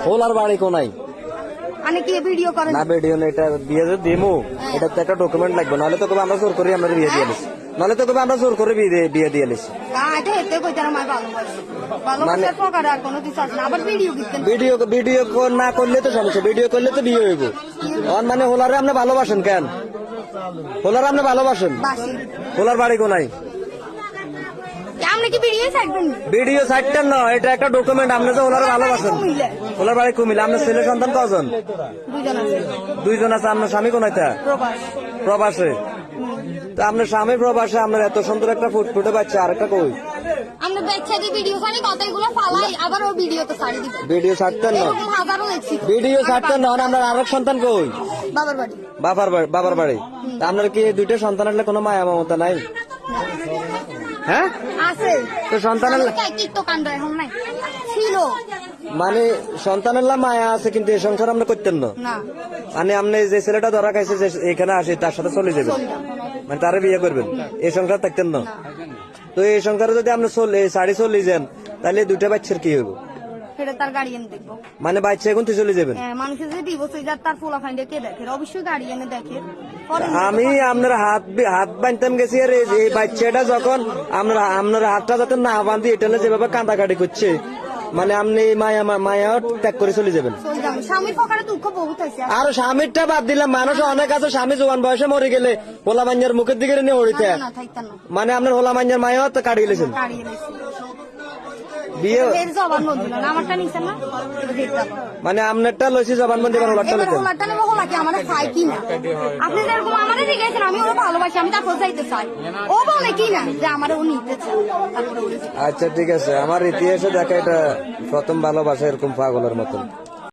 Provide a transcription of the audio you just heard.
হোলার বাড়ি কোনাই ভিডিও করেন না, ভিডিও না, এটা বিয়ে যে দিমু এটা তো একটা ডকুমেন্ট লাগবে, নাহলে তো কবে আমরা জোর করি আমরা বিয়ে দিয়ে নিছি, নাহলে তো কবে আমরা জোর করে বিয়ে দিয়ে নিছি। ভিডিও না করলে তো সমস্যা, ভিডিও করলে তো বিয়ে হইব। মানে হোলারে আপনি ভালোবাসেন কেন? হোলার আপনি ভালোবাসেন? হোলার বাড়ি কোনাই? ভিডিও সাইটটা না, এটা একটা ডকুমেন্ট। আপনি তো ওনারা ভালোবাসেন। ওনার বাড়ি কুমিল্লা। আপনার ছেলে সন্তান কজন? দুইজন আছে। আপনার স্বামী কোনাইটা? প্রবাসে। তো আপনার স্বামী প্রবাসে, আপনার এত সুন্দর একটা ফুটফুটে বাচ্চা, আরেকটা কই? ভিডিও ছাড়তেন না, ভিডিও ছাড়তেন না। আপনার আরেক সন্তান কই? বাবার বাড়ি। আপনার কি দুইটা সন্তান আসলে কোনো মায়া মমতা নাই? হ্যাঁ, তো সন্তানের মানে সন্তানের মায়া আছে, কিন্তু এই সংসার আপনি করতেন না। মানে আপনি যে ছেলেটা ধরা খাইছে যে এখানে আসে তার সাথে চলে যাবেন, মানে তারে বিয়ে করবেন, এই সংসার থাকতেন না। তো এই সংসারে যদি আপনি শাড়ি চলে যান, তাহলে দুইটা বাচ্চার কি হইব? মানে বাচ্চা এখন তুই চলে যাবেন। আমি আপনার হাত বাঁধতাম গেছি, আর এই বাচ্চাটা যখন আপনার হাতটা যাতে না বাঁধি এটা যেভাবে কাঁদাকাটি করছে, মানে আপনি মায়া ত্যাগ করে চলে যাবেন। আর স্বামীরটা বাদ দিলাম, মানুষ অনেক আছে স্বামী জোয়ান বয়সে মরে গেলে হোলা মাঞ্জার মুখের দিকে নিয়ে হরিতে, মানে আপনার হোলা মাঞ্জার মায়াও তো কাটিয়ে গেছেন। বিয়ে মানে আপনারটা লইছি জবানবন্দি, আপনি যেরকম আমাদের জিজ্ঞাসা, আমি ওরা ভালোবাসি, আমি তারপর যাইতে চাই। ও বলে কি না যে আমার ও নিতে চাই। আচ্ছা ঠিক আছে, আমার ইতিহাসে দেখা এটা প্রথম ভালোবাসা এরকম পাগলের মতন।